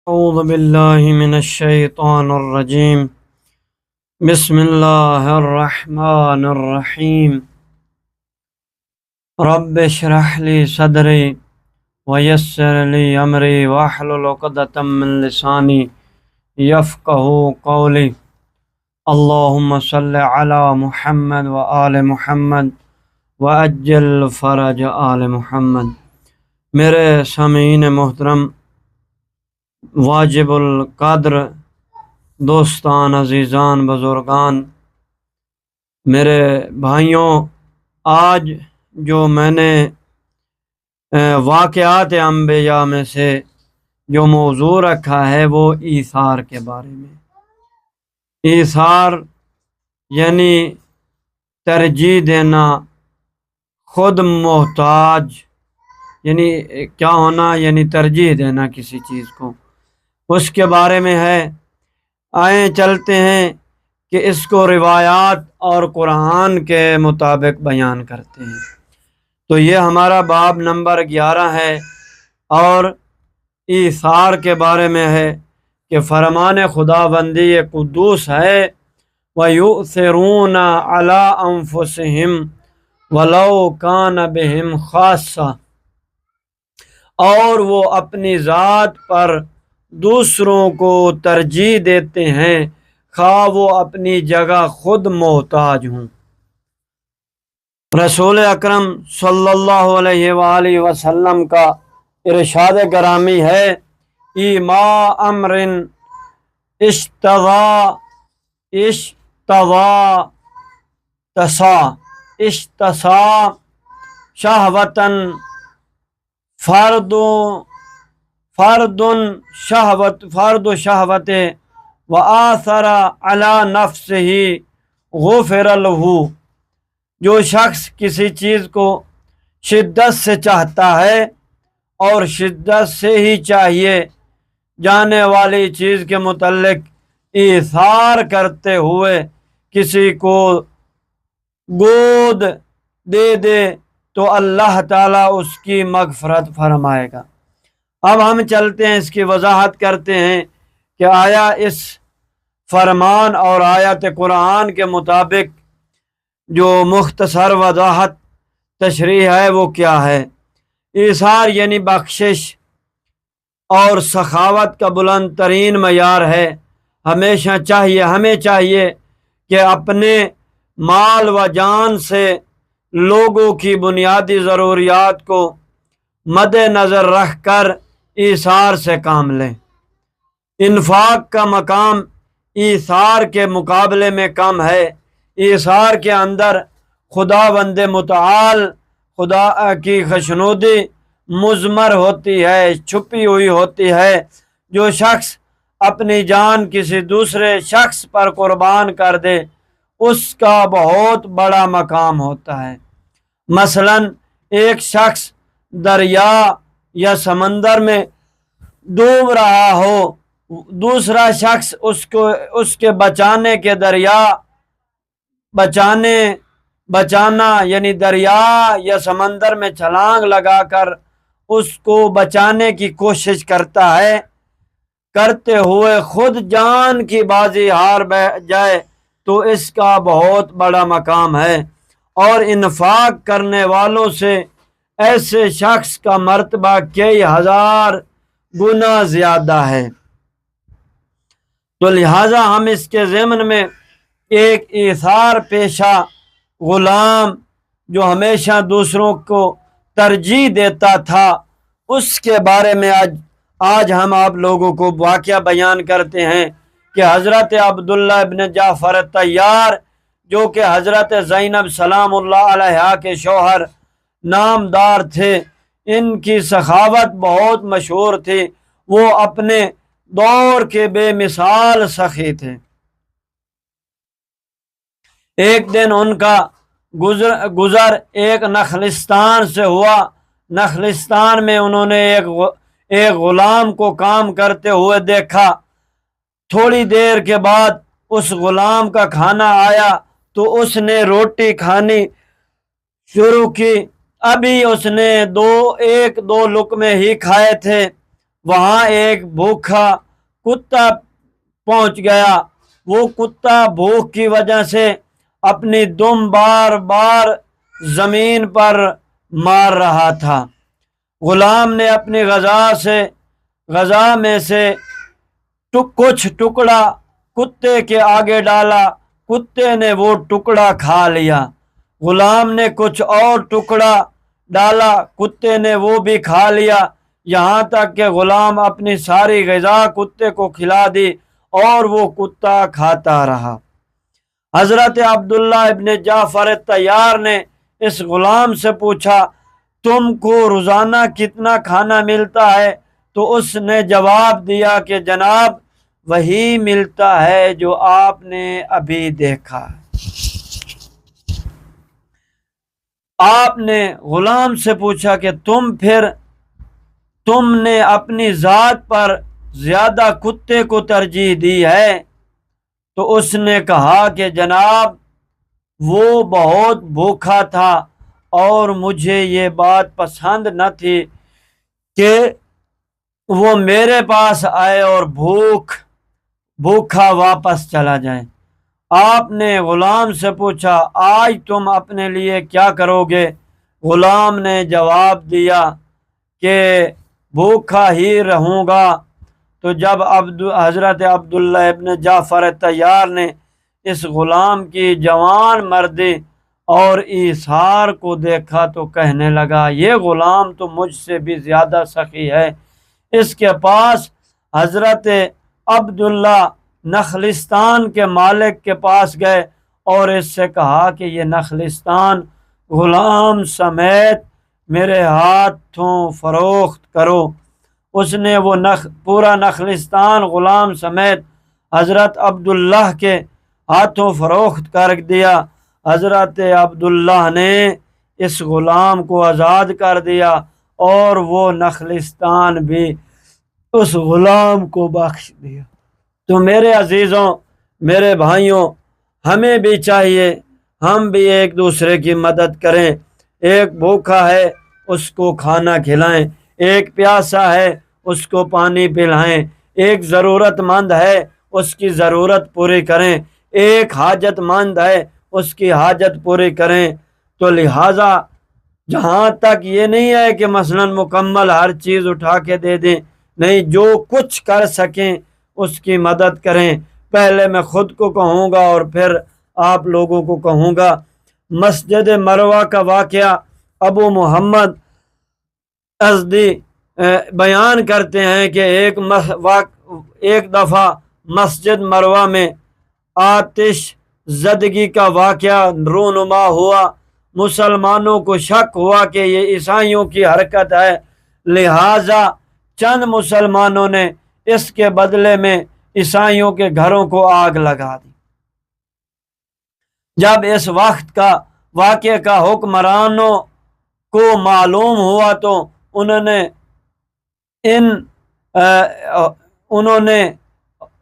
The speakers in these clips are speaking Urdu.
أعوذ بالله من الشيطان الرجيم. بسم الله الرحمن الرحيم. رب اشرح لي صدري ويسر لي أمري واحلل عقدة من لساني يفقهوا قولي. اللهم صل على محمد وآل محمد وعجل فرج آل محمد. میرے سامعین محترم، واجب القدر دوستان، عزیزان، بزرگان، میرے بھائیوں، آج جو میں نے واقعات انبیاء میں سے جو موضوع رکھا ہے وہ ایثار کے بارے میں. ایثار یعنی ترجیح دینا، خود محتاج یعنی کیا ہونا، یعنی ترجیح دینا کسی چیز کو، اس کے بارے میں ہے. آئیں چلتے ہیں کہ اس کو روایات اور قرآن کے مطابق بیان کرتے ہیں. تو یہ ہمارا باب نمبر 11 ہے اور ایثار کے بارے میں ہے کہ فرمان خدا بندی قدوس ہے، وَيُؤْثِرُونَ عَلَىٰ أَنفُسِهِمْ وَلَوْ كَانَ بِهِمْ خَاصَّةٌ، اور وہ اپنی ذات پر دوسروں کو ترجیح دیتے ہیں خواہ وہ اپنی جگہ خود محتاج ہوں. رسول اکرم صلی اللہ علیہ وآلہ وسلم کا ارشاد گرامی ہے، ایما امر اشتوا اشتسا شہوتن فرد شہوت وآثر علی نفسہ غفر لہ. جو شخص کسی چیز کو شدت سے چاہتا ہے اور شدت سے ہی چاہیے جانے والی چیز کے متعلق ایثار کرتے ہوئے کسی کو گود دے تو اللہ تعالیٰ اس کی مغفرت فرمائے گا. اب ہم چلتے ہیں، اس کی وضاحت کرتے ہیں کہ آیا اس فرمان اور آیت قرآن کے مطابق جو مختصر وضاحت تشریح ہے وہ کیا ہے. ایثار یعنی بخشش اور سخاوت کا بلند ترین معیار ہے. ہمیں چاہیے کہ اپنے مال و جان سے لوگوں کی بنیادی ضروریات کو مد نظر رکھ کر ایثار سے کام لیں. انفاق کا مقام ایثار کے مقابلے میں کم ہے. ایثار کے اندر خداوند متعال خدا کی خوشنودی مضمر ہوتی ہے، چھپی ہوئی ہوتی ہے. جو شخص اپنی جان کسی دوسرے شخص پر قربان کر دے اس کا بہت بڑا مقام ہوتا ہے. مثلا ایک شخص دریا یا سمندر میں ڈوب رہا ہو، دوسرا شخص اس کے بچانے کے بچانا یعنی دریا یا سمندر میں چھلانگ لگا کر اس کو بچانے کی کوشش کرتا ہے، کرتے ہوئے خود جان کی بازی ہار جائے تو اس کا بہت بڑا مقام ہے. اور انفاق کرنے والوں سے ایسے شخص کا مرتبہ کئی ہزار گنا زیادہ ہے. تو لہٰذا ہم اس کے ضمن میں ایک ایثار پیشہ غلام جو ہمیشہ دوسروں کو ترجیح دیتا تھا اس کے بارے میں آج ہم آپ لوگوں کو واقعہ بیان کرتے ہیں کہ حضرت عبداللہ ابن جعفر طیار جو کہ حضرت زینب سلام اللہ علیہا کے شوہر نامدار تھے، ان کی سخاوت بہت مشہور تھی. وہ اپنے دور کے بے مثال سخی تھے. ایک دن ان کا گزر ایک نخلستان سے ہوا. نخلستان میں انہوں نے ایک غلام کو کام کرتے ہوئے دیکھا. تھوڑی دیر کے بعد اس غلام کا کھانا آیا تو اس نے روٹی کھانی شروع کی. ابھی اس نے ایک دو لقمے ہی کھائے تھے وہاں ایک بھوکا کتا پہنچ گیا۔ وہ کتا بھوک کی وجہ سے اپنی دم بار بار زمین پر مار رہا تھا۔ غلام نے اپنی غذا میں سے کچھ ٹکڑا کتے کے آگے ڈالا، کتے نے وہ ٹکڑا کھا لیا۔ غلام نے کچھ اور ٹکڑا ڈالا، کتے نے وہ بھی کھا لیا، یہاں تک کہ غلام اپنی ساری غذا کتے کو کھلا دی اور وہ کتا کھاتا رہا۔ حضرت عبداللہ ابن جعفر طیار نے اس غلام سے پوچھا، تم کو روزانہ کتنا کھانا ملتا ہے؟ تو اس نے جواب دیا کہ جناب وہی ملتا ہے جو آپ نے ابھی دیکھا۔ آپ نے غلام سے پوچھا کہ تم نے اپنی ذات پر زیادہ کتے کو ترجیح دی ہے؟ تو اس نے کہا کہ جناب وہ بہت بھوکا تھا اور مجھے یہ بات پسند نہ تھی کہ وہ میرے پاس آئے اور بھوکا واپس چلا جائے۔ آپ نے غلام سے پوچھا، آج تم اپنے لیے کیا کرو گے؟ غلام نے جواب دیا کہ بھوکا ہی رہوں گا۔ تو جب حضرت عبداللہ ابن جعفر طیار نے اس غلام کی جوان مردی اور ایثار کو دیکھا تو کہنے لگا، یہ غلام تو مجھ سے بھی زیادہ سخی ہے۔ اس کے پاس حضرت عبداللہ نخلستان کے مالک کے پاس گئے اور اس سے کہا کہ یہ نخلستان غلام سمیت میرے ہاتھوں فروخت کرو۔ اس نے وہ پورا نخلستان غلام سمیت حضرت عبداللہ کے ہاتھوں فروخت کر دیا۔ حضرت عبداللہ نے اس غلام کو آزاد کر دیا اور وہ نخلستان بھی اس غلام کو بخش دیا۔ تو میرے عزیزوں، میرے بھائیوں، ہمیں بھی چاہیے ہم بھی ایک دوسرے کی مدد کریں۔ ایک بھوکا ہے اس کو کھانا کھلائیں، ایک پیاسا ہے اس کو پانی پلائیں، ایک ضرورت مند ہے اس کی ضرورت پوری کریں، ایک حاجت مند ہے اس کی حاجت پوری کریں۔ تو لہٰذا جہاں تک یہ نہیں ہے کہ مثلاً مکمل ہر چیز اٹھا کے دے دیں، نہیں، جو کچھ کر سکیں اس کی مدد کریں۔ پہلے میں خود کو کہوں گا اور پھر آپ لوگوں کو کہوں گا۔ مسجد مروہ کا واقعہ ابو محمد ازدی بیان کرتے ہیں کہ ایک دفعہ مسجد مروہ میں آتش زدگی کا واقعہ رونما ہوا۔ مسلمانوں کو شک ہوا کہ یہ عیسائیوں کی حرکت ہے، لہٰذا چند مسلمانوں نے اس کے بدلے میں عیسائیوں کے گھروں کو آگ لگا دی۔ جب اس وقت کا واقعے کا حکمرانوں کو معلوم ہوا تو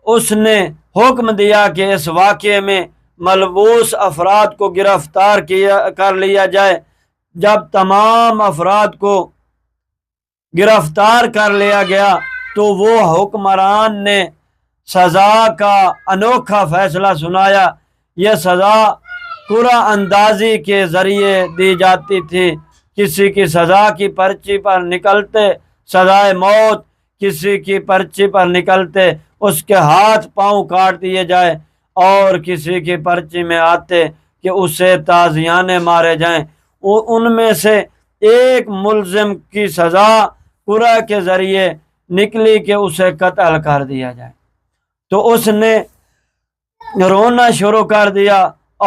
اس نے حکم دیا کہ اس واقعے میں ملبوس افراد کو گرفتار کر لیا جائے۔ جب تمام افراد کو گرفتار کر لیا گیا تو وہ حکمران نے سزا کا انوکھا فیصلہ سنایا۔ یہ سزا قرعہ اندازی کے ذریعے دی جاتی تھی۔ کسی کی سزا کی پرچی پر نکلتے سزائے موت، کسی کی پرچی پر نکلتے اس کے ہاتھ پاؤں کاٹ دیے جائے، اور کسی کی پرچی میں آتے کہ اسے تازیانے مارے جائیں۔ ان میں سے ایک ملزم کی سزا قرعہ کے ذریعے نکلی کہ اسے قتل کر دیا جائے۔ تو اس نے رونا شروع کر دیا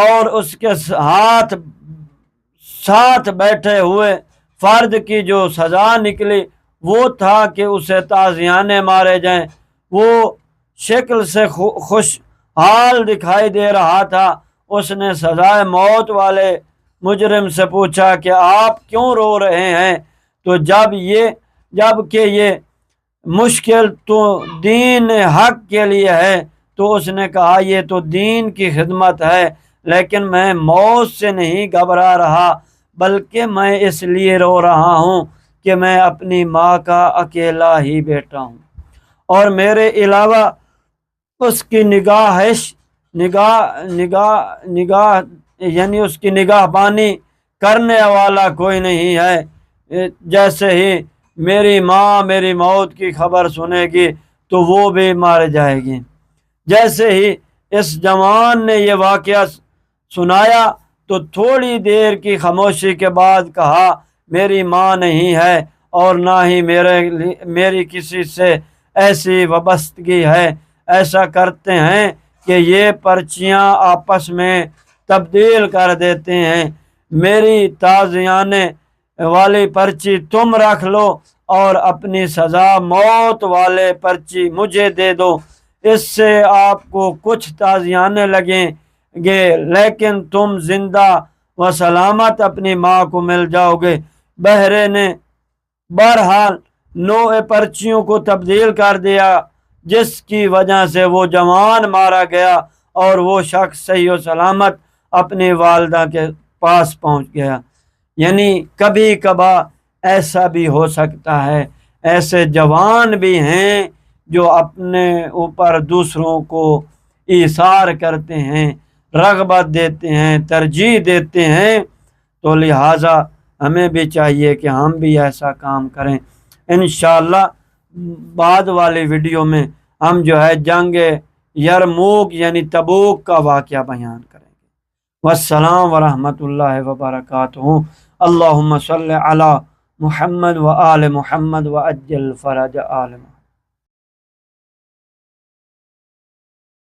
اور اس کے ساتھ بیٹھے ہوئے فرد کی جو سزا نکلی وہ تھا کہ اسے تازیانے مارے جائیں۔ وہ شکل سے خوشحال دکھائی دے رہا تھا۔ اس نے سزائے موت والے مجرم سے پوچھا کہ آپ کیوں رو رہے ہیں؟ تو جب کہ یہ مشکل تو دین حق کے لیے ہے، تو اس نے کہا یہ تو دین کی خدمت ہے، لیکن میں موت سے نہیں گھبرا رہا، بلکہ میں اس لیے رو رہا ہوں کہ میں اپنی ماں کا اکیلا ہی بیٹا ہوں اور میرے علاوہ اس کی نگاہ یعنی اس کی نگاہ بانی کرنے والا کوئی نہیں ہے۔ جیسے ہی میری ماں میری موت کی خبر سنے گی تو وہ بھی مار جائے گی۔ جیسے ہی اس جوان نے یہ واقعہ سنایا تو تھوڑی دیر کی خاموشی کے بعد کہا میری ماں نہیں ہے اور نہ ہی میری کسی سے ایسی وابستگی ہے۔ ایسا کرتے ہیں کہ یہ پرچیاں آپس میں تبدیل کر دیتے ہیں۔ میری تازیانے والی پرچی تم رکھ لو اور اپنی سزا موت والے پرچی مجھے دے دو، اس سے آپ کو کچھ تازیانے لگیں گے لیکن تم زندہ و سلامت اپنی ماں کو مل جاؤ گے۔ بہرے نے بہرحال نوع پرچیوں کو تبدیل کر دیا جس کی وجہ سے وہ جوان مارا گیا اور وہ شخص صحیح و سلامت اپنی والدہ کے پاس پہنچ گیا۔ یعنی کبھی کبھار ایسا بھی ہو سکتا ہے، ایسے جوان بھی ہیں جو اپنے اوپر دوسروں کو ایثار کرتے ہیں، رغبت دیتے ہیں، ترجیح دیتے ہیں، تو لہٰذا ہمیں بھی چاہیے کہ ہم بھی ایسا کام کریں۔ انشاءاللہ بعد والی ویڈیو میں ہم جو ہے جنگ یرموک یعنی تبوک کا واقعہ بیان کریں گے۔ والسلام ورحمۃ اللہ وبرکاتہ۔ اللہم صلی علی محمد و آل محمد و عجل فرج آل محمد۔